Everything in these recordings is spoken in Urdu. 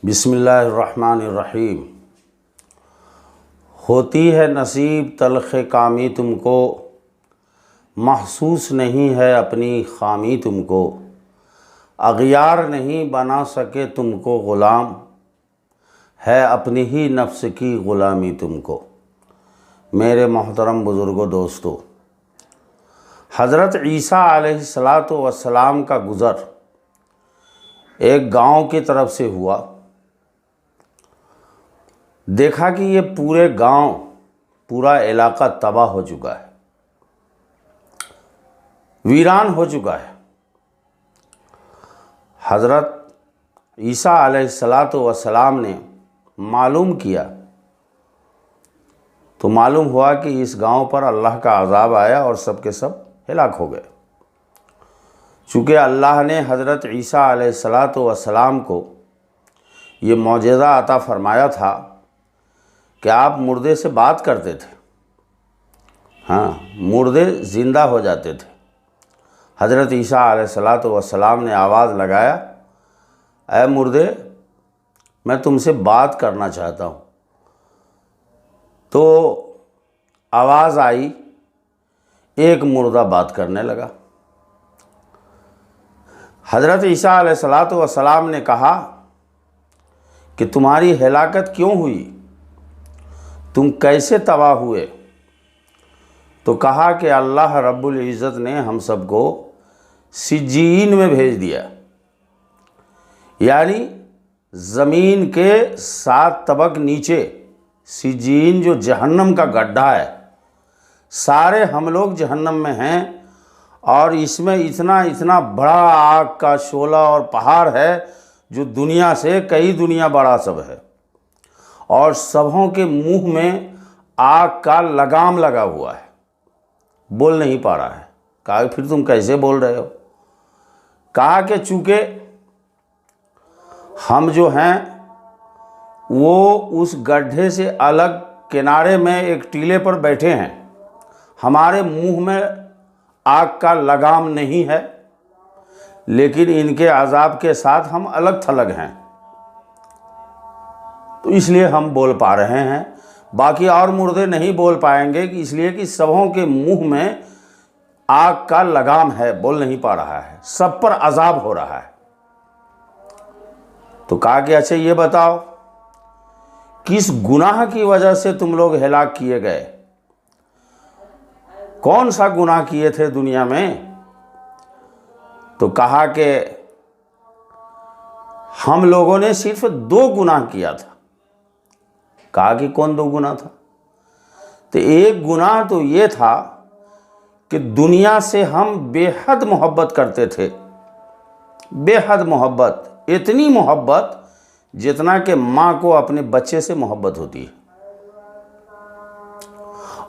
بسم اللہ الرحمن الرحیم۔ ہوتی ہے نصیب تلخ کامی تم کو، محسوس نہیں ہے اپنی خامی تم کو، اغیار نہیں بنا سکے تم کو غلام، ہے اپنی ہی نفس کی غلامی تم کو۔ میرے محترم بزرگوں دوستو، حضرت عیسیٰ علیہ السلام کا گزر ایک گاؤں کی طرف سے ہوا۔ دیکھا کہ یہ پورے گاؤں، پورا علاقہ تباہ ہو چکا ہے، ویران ہو چکا ہے۔ حضرت عیسیٰ علیہ السلام نے معلوم کیا تو معلوم ہوا کہ اس گاؤں پر اللہ کا عذاب آیا اور سب کے سب ہلاک ہو گئے۔ چونکہ اللہ نے حضرت عیسیٰ علیہ السلام کو یہ معجزہ عطا فرمایا تھا کہ آپ مردے سے بات کرتے تھے، مردے زندہ ہو جاتے تھے۔ حضرت عیسیٰ علیہ السلام نے آواز لگایا، اے مردے، میں تم سے بات کرنا چاہتا ہوں۔ تو آواز آئی، ایک مردہ بات کرنے لگا۔ حضرت عیسیٰ علیہ السلام نے کہا کہ تمہاری ہلاکت کیوں ہوئی، تم کیسے تباہ ہوئے؟ تو کہا کہ اللہ رب العزت نے ہم سب کو سجین میں بھیج دیا، یعنی زمین کے 7 طبق نیچے سجین جو جہنم کا گڈھا ہے، سارے ہم لوگ جہنم میں ہیں، اور اس میں اتنا بڑا آگ کا شعلہ اور پہاڑ ہے جو دنیا سے کئی دنیا بڑا سب ہے، اور سبھوں کے منہ میں آگ کا لگام لگا ہوا ہے، بول نہیں پا رہا ہے۔ کہا کہ پھر تم کیسے بول رہے ہو؟ کہا کہ چونکہ ہم جو ہیں وہ اس گڈھے سے الگ کنارے میں ایک ٹیلے پر بیٹھے ہیں، ہمارے منہ میں آگ کا لگام نہیں ہے، لیکن ان کے عذاب کے ساتھ ہم الگ تھلگ ہیں، تو اس لیے ہم بول پا رہے ہیں۔ باقی اور مردے نہیں بول پائیں گے، کہ اس لیے کہ سبوں کے منہ میں آگ کا لگام ہے، بول نہیں پا رہا ہے، سب پر عذاب ہو رہا ہے۔ تو کہا کہ اچھا یہ بتاؤ، کس گناہ کی وجہ سے تم لوگ ہلاک کیے گئے؟ کون سا گناہ کیے تھے دنیا میں؟ تو کہا کہ ہم لوگوں نے صرف 2 گناہ کیا تھا۔ کہا کہ کون 2 گناہ تھا؟ تو ایک گناہ تو یہ تھا کہ دنیا سے ہم بے حد محبت کرتے تھے، بے حد محبت، اتنی محبت جتنا کہ ماں کو اپنے بچے سے محبت ہوتی ہے۔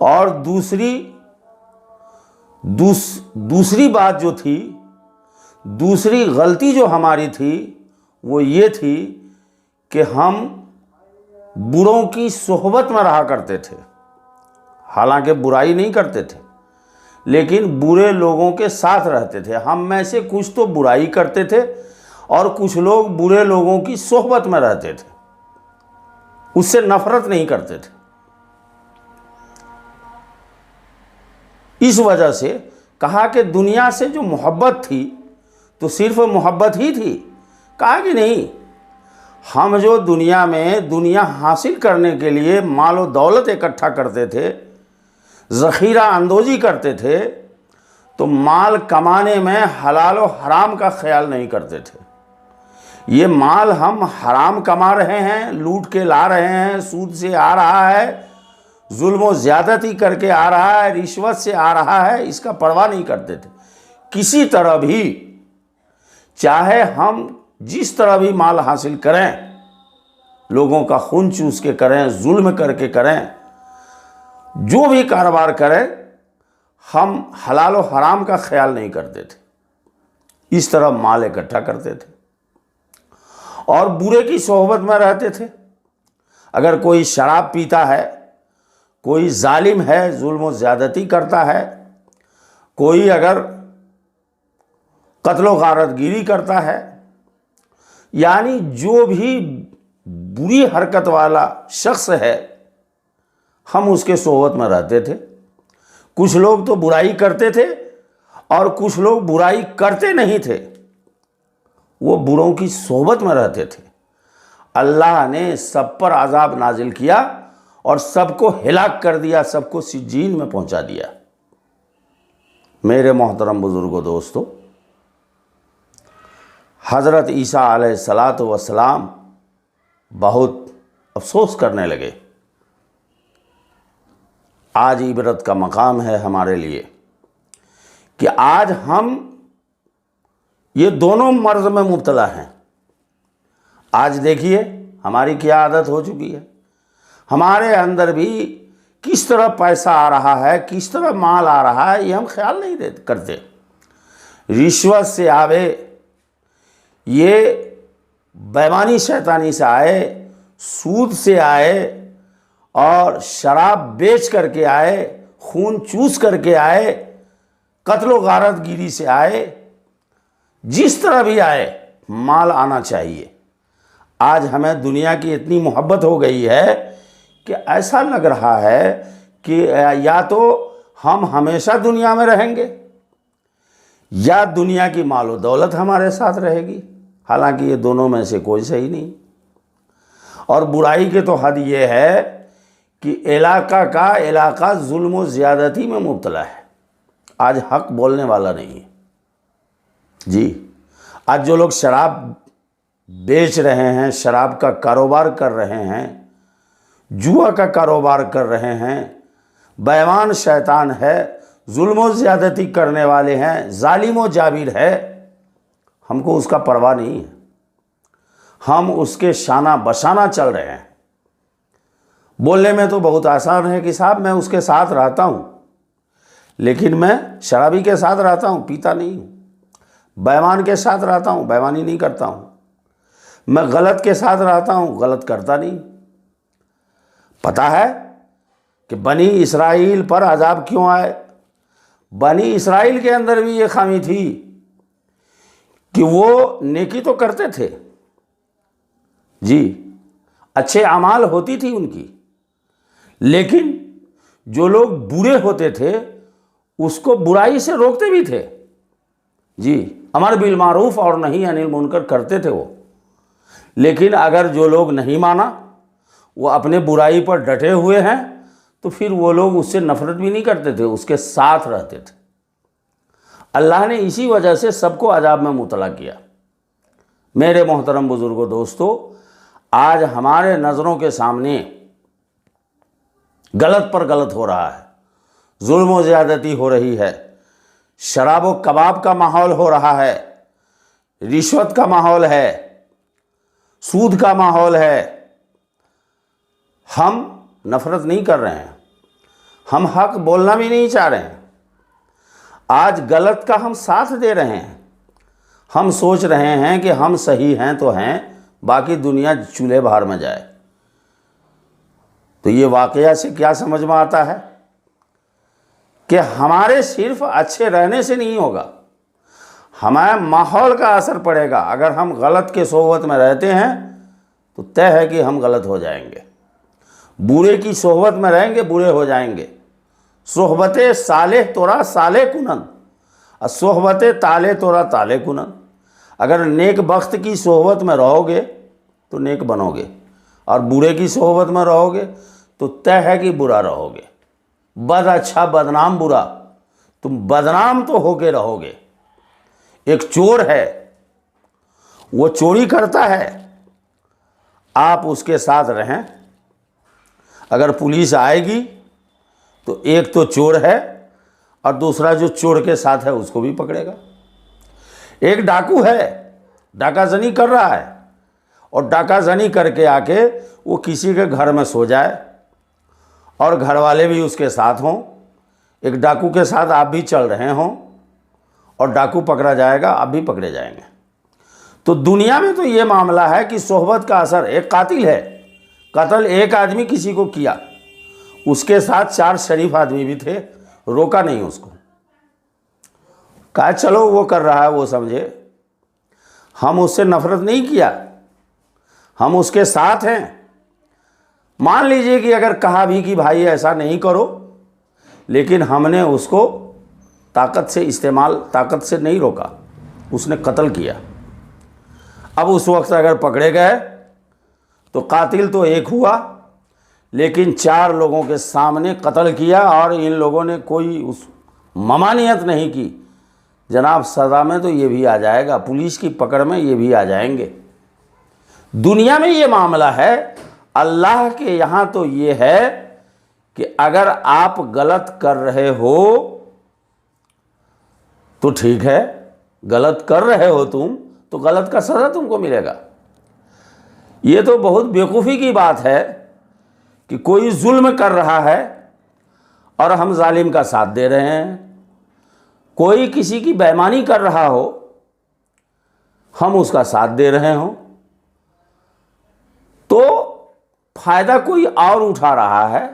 اور دوسری بات جو تھی، دوسری غلطی جو ہماری تھی وہ یہ تھی کہ ہم بروں کی صحبت میں رہا کرتے تھے۔ حالانکہ برائی نہیں کرتے تھے، لیکن برے لوگوں کے ساتھ رہتے تھے۔ ہم میں سے کچھ تو برائی کرتے تھے اور کچھ لوگ برے لوگوں کی صحبت میں رہتے تھے، اس سے نفرت نہیں کرتے تھے۔ اس وجہ سے کہا کہ دنیا سے جو محبت تھی تو صرف محبت ہی تھی؟ کہا کہ نہیں، ہم جو دنیا میں دنیا حاصل کرنے کے لیے مال و دولت اکٹھا کرتے تھے، ذخیرہ اندوزی کرتے تھے، تو مال کمانے میں حلال و حرام کا خیال نہیں کرتے تھے۔ یہ مال ہم حرام کما رہے ہیں، لوٹ کے لا رہے ہیں، سود سے آ رہا ہے، ظلم و زیادتی کر کے آ رہا ہے، رشوت سے آ رہا ہے، اس کا پرواہ نہیں کرتے تھے کسی طرح بھی۔ چاہے ہم جس طرح بھی مال حاصل کریں، لوگوں کا خون چوس کے کریں، ظلم کر کے کریں، جو بھی کاروبار کریں، ہم حلال و حرام کا خیال نہیں کرتے تھے، اس طرح مال اکٹھا کرتے تھے اور برے کی صحبت میں رہتے تھے۔ اگر کوئی شراب پیتا ہے، کوئی ظالم ہے، ظلم و زیادتی کرتا ہے، کوئی اگر قتل و غارت گیری کرتا ہے، یعنی جو بھی بری حرکت والا شخص ہے ہم اس کے صحبت میں رہتے تھے. کچھ لوگ تو برائی کرتے تھے اور کچھ لوگ برائی کرتے نہیں تھے, وہ بروں کی صحبت میں رہتے تھے. اللہ نے سب پر عذاب نازل کیا اور سب کو ہلاک کر دیا, سب کو سجین میں پہنچا دیا. میرے محترم بزرگوں دوستو, حضرت عیسیٰ علیہ السلام بہت افسوس کرنے لگے. آج عبرت کا مقام ہے ہمارے لیے کہ آج ہم یہ دونوں مرض میں مبتلا ہیں. آج دیکھیے ہماری کیا عادت ہو چکی ہے, ہمارے اندر بھی کس طرح پیسہ آ رہا ہے, کس طرح مال آ رہا ہے, یہ ہم خیال نہیں کرتے. رشوت سے آوے, یہ بےمانی شیطانی سے آئے, سود سے آئے, اور شراب بیچ کر کے آئے, خون چوس کر کے آئے, قتل و غارت گیری سے آئے, جس طرح بھی آئے مال آنا چاہیے. آج ہمیں دنیا کی اتنی محبت ہو گئی ہے کہ ایسا لگ رہا ہے کہ یا تو ہم ہمیشہ دنیا میں رہیں گے یا دنیا کی مال و دولت ہمارے ساتھ رہے گی. حالانکہ یہ دونوں میں سے کوئی صحیح نہیں. اور برائی کے تو حد یہ ہے کہ علاقہ کا علاقہ ظلم و زیادتی میں مبتلا ہے. آج حق بولنے والا نہیں ہے. جی, آج جو لوگ شراب بیچ رہے ہیں, شراب کا کاروبار کر رہے ہیں, جوا کا کاروبار کر رہے ہیں, بےمان شیطان ہے, ظلم و زیادتی کرنے والے ہیں, ظالم و جابر ہے, ہم کو اس کا پرواہ نہیں ہے. ہم اس کے شانہ بشانہ چل رہے ہیں. بولنے میں تو بہت آسان ہے کہ صاحب میں اس کے ساتھ رہتا ہوں, لیکن میں شرابی کے ساتھ رہتا ہوں, پیتا نہیں ہوں. بےمان کے ساتھ رہتا ہوں, بےمانی نہیں کرتا ہوں. میں غلط کے ساتھ رہتا ہوں, غلط کرتا نہیں. پتہ ہے کہ بنی اسرائیل پر عذاب کیوں آئے؟ بنی اسرائیل کے اندر بھی یہ خامی تھی کہ وہ نیکی تو کرتے تھے, جی اچھے اعمال ہوتی تھی ان کی, لیکن جو لوگ برے ہوتے تھے اس کو برائی سے روکتے بھی تھے. جی, امر بالمعروف اور نہی عن المنکر کرتے تھے وہ. لیکن اگر جو لوگ نہیں مانا, وہ اپنے برائی پر ڈٹے ہوئے ہیں, تو پھر وہ لوگ اس سے نفرت بھی نہیں کرتے تھے, اس کے ساتھ رہتے تھے. اللہ نے اسی وجہ سے سب کو عذاب میں مبتلا کیا. میرے محترم بزرگوں دوستو, آج ہمارے نظروں کے سامنے غلط پر غلط ہو رہا ہے, ظلم و زیادتی ہو رہی ہے, شراب و کباب کا ماحول ہو رہا ہے, رشوت کا ماحول ہے, سود کا ماحول ہے. ہم نفرت نہیں کر رہے ہیں, ہم حق بولنا بھی نہیں چاہ رہے ہیں. آج غلط کا ہم ساتھ دے رہے ہیں. ہم سوچ رہے ہیں کہ ہم صحیح ہیں تو ہیں, باقی دنیا چولہے بہار میں جائے. تو یہ واقعہ سے کیا سمجھ میں آتا ہے کہ ہمارے صرف اچھے رہنے سے نہیں ہوگا, ہمارے ماحول کا اثر پڑے گا. اگر ہم غلط کے صحبت میں رہتے ہیں تو طے ہے کہ ہم غلط ہو جائیں گے. برے کی صحبت میں رہیں گے, برے ہو جائیں گے. صحبت صالح تورا صالح کنن, اور صحبت طالح تورا طالح کنن. اگر نیک بخت کی صحبت میں رہو گے تو نیک بنو گے, اور برے کی صحبت میں رہو گے تو طے ہے کہ برا رہو گے. بد اچھا بدنام برا, تم بدنام تو ہو کے رہو گے. ایک چور ہے, وہ چوری کرتا ہے, آپ اس کے ساتھ رہیں, اگر پولیس آئے گی تو ایک تو چور ہے اور دوسرا جو چور کے ساتھ ہے اس کو بھی پکڑے گا. ایک ڈاکو ہے, ڈاکہ زنی کر رہا ہے, اور ڈاکہ زنی کر کے آ کے وہ کسی کے گھر میں سو جائے اور گھر والے بھی اس کے ساتھ ہوں, ایک ڈاکو کے ساتھ آپ بھی چل رہے ہوں, اور ڈاکو پکڑا جائے گا, آپ بھی پکڑے جائیں گے. تو دنیا میں تو یہ معاملہ ہے کہ صحبت کا اثر. ایک قاتل ہے, قتل ایک آدمی کسی کو کیا, اس کے ساتھ 4 شریف آدمی بھی تھے, روکا نہیں اس کو, کہا چلو وہ کر رہا ہے وہ سمجھے, ہم اس سے نفرت نہیں کیا, ہم اس کے ساتھ ہیں. مان لیجئے کہ اگر کہا بھی کہ بھائی ایسا نہیں کرو، لیکن ہم نے اس کو طاقت سے نہیں روکا، اس نے قتل کیا. اب اس وقت اگر پکڑے گئے تو قاتل تو ایک ہوا، لیکن 4 لوگوں کے سامنے قتل کیا، اور ان لوگوں نے کوئی اس ممانعت نہیں کی. جناب سزا میں تو یہ بھی آ جائے گا، پولیس کی پکڑ میں یہ بھی آ جائیں گے. دنیا میں یہ معاملہ ہے. اللہ کے یہاں تو یہ ہے کہ اگر آپ غلط کر رہے ہو تو ٹھیک ہے، غلط کر رہے ہو تم تو غلط کا سزا تم کو ملے گا. یہ تو بہت بیوقوفی کی بات ہے کہ کوئی ظلم کر رہا ہے اور ہم ظالم کا ساتھ دے رہے ہیں. کوئی کسی کی بے ایمانی کر رہا ہو، ہم اس کا ساتھ دے رہے ہوں، تو فائدہ کوئی اور اٹھا رہا ہے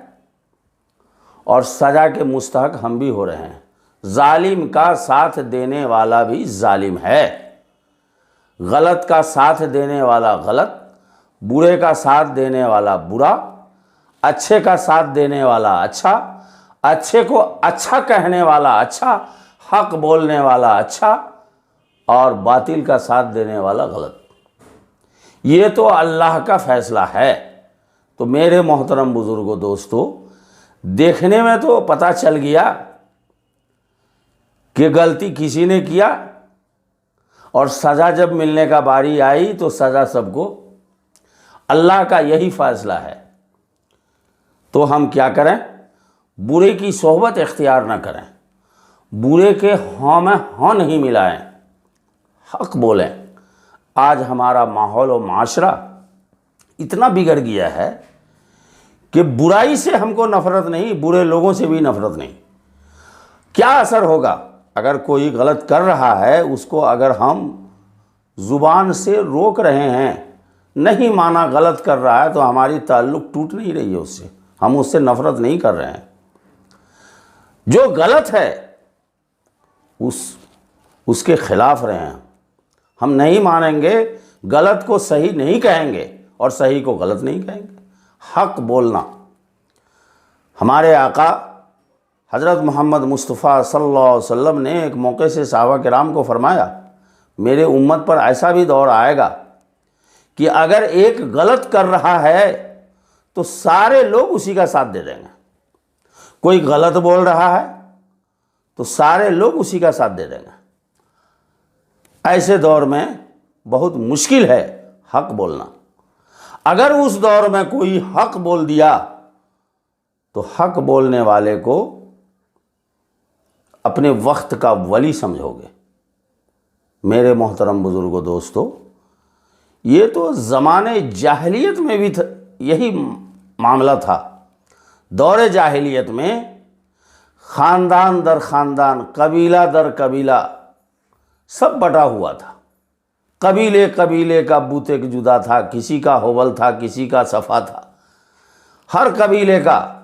اور سزا کے مستحق ہم بھی ہو رہے ہیں. ظالم کا ساتھ دینے والا بھی ظالم ہے، غلط کا ساتھ دینے والا غلط، برے کا ساتھ دینے والا برا، اچھے کا ساتھ دینے والا اچھا، اچھے کو اچھا کہنے والا اچھا، حق بولنے والا اچھا، اور باطل کا ساتھ دینے والا غلط. یہ تو اللہ کا فیصلہ ہے. تو میرے محترم بزرگوں، دوستو، دیکھنے میں تو پتہ چل گیا کہ غلطی کسی نے کیا، اور سزا جب ملنے کا باری آئی تو سزا سب کو. اللہ کا یہی فیصلہ ہے. تو ہم کیا کریں؟ برے کی صحبت اختیار نہ کریں، برے کے ہاں میں ہاں نہیں ملائیں، حق بولیں. آج ہمارا ماحول و معاشرہ اتنا بگڑ گیا ہے کہ برائی سے ہم کو نفرت نہیں، برے لوگوں سے بھی نفرت نہیں. کیا اثر ہوگا اگر کوئی غلط کر رہا ہے، اس کو اگر ہم زبان سے روک رہے ہیں، نہیں مانا غلط کر رہا ہے، تو ہماری تعلق ٹوٹ نہیں رہی ہے اس سے، ہم اس سے نفرت نہیں کر رہے ہیں. جو غلط ہے اس کے خلاف رہے ہیں. ہم نہیں مانیں گے، غلط کو صحیح نہیں کہیں گے اور صحیح کو غلط نہیں کہیں گے. حق بولنا. ہمارے آقا حضرت محمد مصطفیٰ صلی اللہ علیہ وسلم نے ایک موقع سے صحابہ کرام کو فرمایا، میرے امت پر ایسا بھی دور آئے گا کہ اگر ایک غلط کر رہا ہے تو سارے لوگ اسی کا ساتھ دے دیں گے. کوئی غلط بول رہا ہے تو سارے لوگ اسی کا ساتھ دے دیں گے. ایسے دور میں بہت مشکل ہے حق بولنا. اگر اس دور میں کوئی حق بول دیا تو حق بولنے والے کو اپنے وقت کا ولی سمجھو گے. میرے محترم بزرگوں، دوستو، یہ تو زمانے جاہلیت میں بھی یہی معاملہ تھا. دور جاہلیت میں خاندان در خاندان، قبیلہ در قبیلہ سب بٹا ہوا تھا. قبیلے قبیلے کا بت ایک جدا تھا، کسی کا حبل تھا، کسی کا صفا تھا. ہر قبیلے کا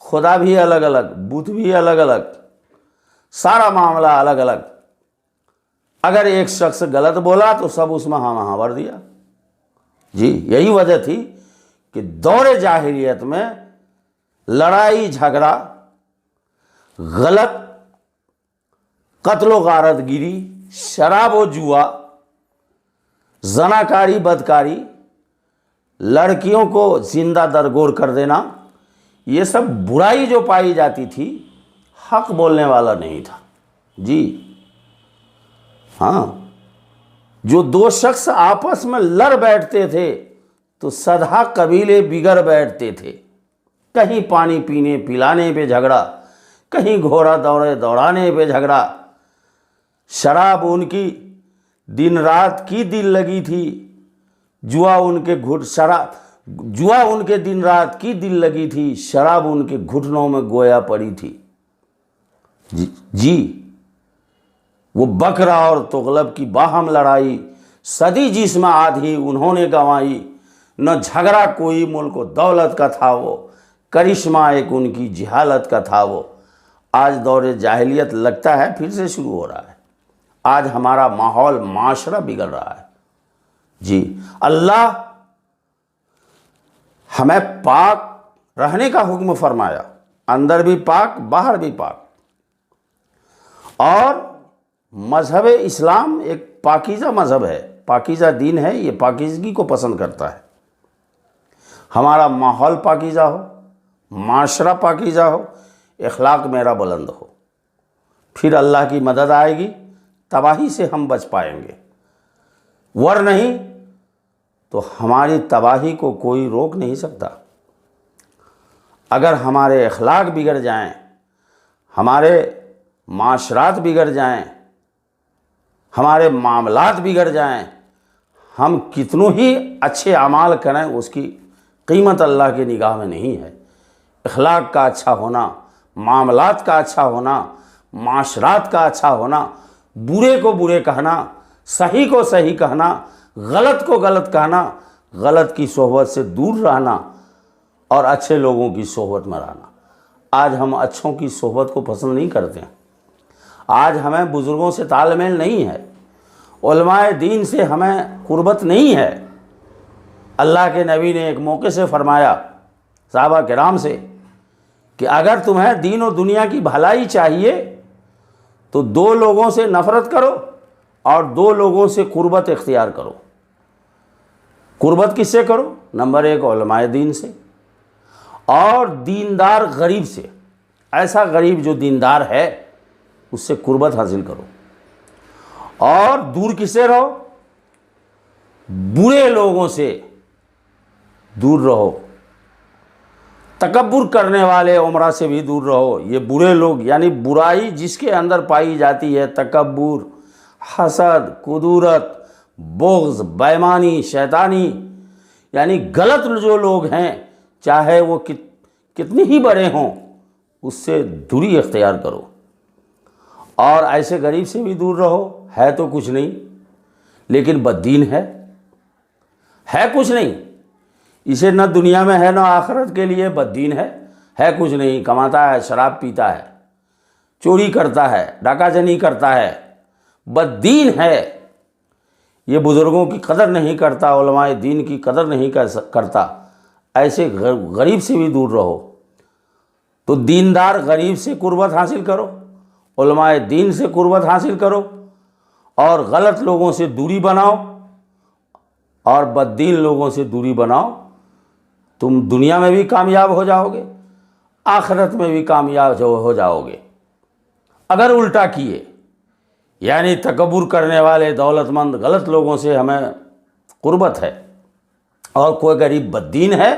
خدا بھی الگ الگ، بت بھی الگ الگ، سارا معاملہ الگ الگ. اگر ایک شخص غلط بولا تو سب اس میں ہاں بھر دیا. جی یہی وجہ تھی کہ دور جاہلیت میں لڑائی جھگڑا، غلط، قتل و غارت گیری، شراب و جوا، زناکاری، بدکاری، لڑکیوں کو زندہ درگور کر دینا، یہ سب برائی جو پائی جاتی تھی، حق بولنے والا نہیں تھا. جی ہاں، جو دو شخص آپس میں لڑ بیٹھتے تھے تو سدھا قبیلے بگڑ بیٹھتے تھے. کہیں پانی پینے پلانے پہ جھگڑا، کہیں گھوڑا دوڑانے پہ جھگڑا. شراب ان کی دن رات کی دل لگی تھی، جوا ان کے دن رات کی دل لگی تھی، شراب ان کے گھٹنوں میں گویا پڑی تھی. جی وہ بکرا اور تغلب کی باہم لڑائی، صدی جسم آدھی انہوں نے گنوائی. نہ جھگڑا کوئی ملک و دولت کا تھا، وہ کرشمہ ایک ان کی جہالت کا تھا. وہ آج دور جاہلیت لگتا ہے پھر سے شروع ہو رہا ہے. آج ہمارا ماحول معاشرہ بگڑ رہا ہے. جی اللہ ہمیں پاک رہنے کا حکم فرمایا، اندر بھی پاک باہر بھی پاک۔ اور مذہب اسلام ایک پاکیزہ مذہب ہے، پاکیزہ دین ہے، یہ پاکیزگی کو پسند کرتا ہے۔ ہمارا ماحول پاکیزہ ہو، معاشرہ پاکیزہ ہو، اخلاق میرا بلند ہو، پھر اللہ کی مدد آئے گی، تباہی سے ہم بچ پائیں گے، ور نہیں تو ہماری تباہی کو کوئی روک نہیں سکتا۔ اگر ہمارے اخلاق بگڑ جائیں، ہمارے معاشرات بگڑ جائیں، ہمارے معاملات بگڑ جائیں، ہم کتنوں ہی اچھے اعمال کریں اس کی قیمت اللہ کی نگاہ میں نہیں ہے۔ اخلاق کا اچھا ہونا، معاملات کا اچھا ہونا، معاشرات کا اچھا ہونا، برے کو برے کہنا، صحیح کو صحیح کہنا، غلط کو غلط کہنا، غلط کی صحبت سے دور رہنا اور اچھے لوگوں کی صحبت میں رہنا۔ آج ہم اچھوں کی صحبت کو پسند نہیں کرتے ہیں، آج ہمیں بزرگوں سے تال میل نہیں ہے، علماء دین سے ہمیں قربت نہیں ہے۔ اللہ کے نبی نے ایک موقع سے فرمایا صحابہ کرام سے کہ اگر تمہیں دین و دنیا کی بھلائی چاہیے تو دو لوگوں سے نفرت کرو اور دو لوگوں سے قربت اختیار کرو۔ قربت کس سے کرو؟ نمبر 1 علماء دین سے، اور دیندار غریب سے، ایسا غریب جو دیندار ہے اس سے قربت حاصل کرو۔ اور دور کس سے رہو؟ برے لوگوں سے دور رہو، تکبر کرنے والے عمرہ سے بھی دور رہو۔ یہ برے لوگ یعنی برائی جس کے اندر پائی جاتی ہے، تکبر، حسد، کدورت، بغض، بےایمانی، شیطانی، یعنی غلط جو لوگ ہیں چاہے وہ کتنی ہی بڑے ہوں اس سے دوری اختیار کرو۔ اور ایسے غریب سے بھی دور رہو، ہے تو کچھ نہیں لیکن بددین ہے کچھ نہیں، اسے نہ دنیا میں ہے نہ آخرت کے لیے، بددین ہے کچھ نہیں، کماتا ہے، شراب پیتا ہے، چوری کرتا ہے، ڈاکہ جنی کرتا ہے، بددین ہے، یہ بزرگوں کی قدر نہیں کرتا، علماء دین کی قدر نہیں کرتا، ایسے غریب سے بھی دور رہو۔ تو دیندار غریب سے قربت حاصل کرو، علماء دین سے قربت حاصل کرو، اور غلط لوگوں سے دوری بناؤ اور بددین لوگوں سے دوری بناؤ، تم دنیا میں بھی کامیاب ہو جاؤ گے، آخرت میں بھی کامیاب ہو جاؤ گے۔ اگر الٹا کیے یعنی تکبر کرنے والے دولت مند غلط لوگوں سے ہمیں قربت ہے، اور کوئی غریب بددین ہے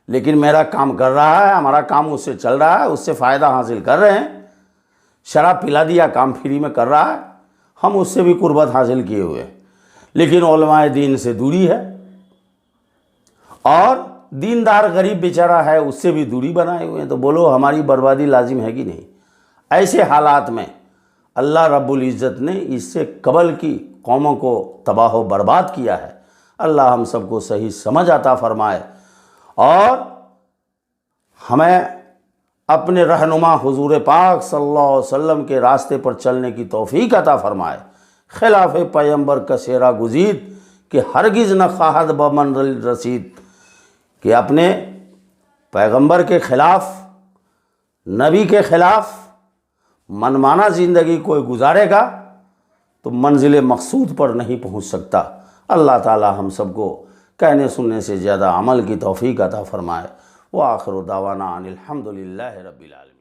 لیکن میرا کام کر رہا ہے، ہمارا کام اس سے چل رہا ہے، اس سے فائدہ حاصل کر رہے ہیں، شراب پلا دیا کام فری میں کر رہا ہے، ہم اس سے بھی قربت حاصل کیے ہوئے ہیں، لیکن علماء دین سے دوری ہے، اور دیندار غریب بیچارہ ہے اس سے بھی دوری بنائے ہوئے ہیں۔ تو بولو ہماری بربادی لازم ہے کہ نہیں؟ ایسے حالات میں اللہ رب العزت نے اس سے قبل کی قوموں کو تباہ و برباد کیا ہے۔ اللہ ہم سب کو صحیح سمجھ عطا فرمائے اور ہمیں اپنے رہنما حضور پاک صلی اللہ علیہ وسلم کے راستے پر چلنے کی توفیق عطا فرمائے۔ خلاف پیمبر کا سیرا گزید کہ ہرگز نہ خواہد بمن رسید، کہ اپنے پیغمبر کے خلاف، نبی کے خلاف منمانا زندگی کوئی گزارے گا تو منزل مقصود پر نہیں پہنچ سکتا۔ اللہ تعالی ہم سب کو کہنے سننے سے زیادہ عمل کی توفیق عطا فرمائے۔ وآخر دعوانا ان الحمد للہ رب العالمین۔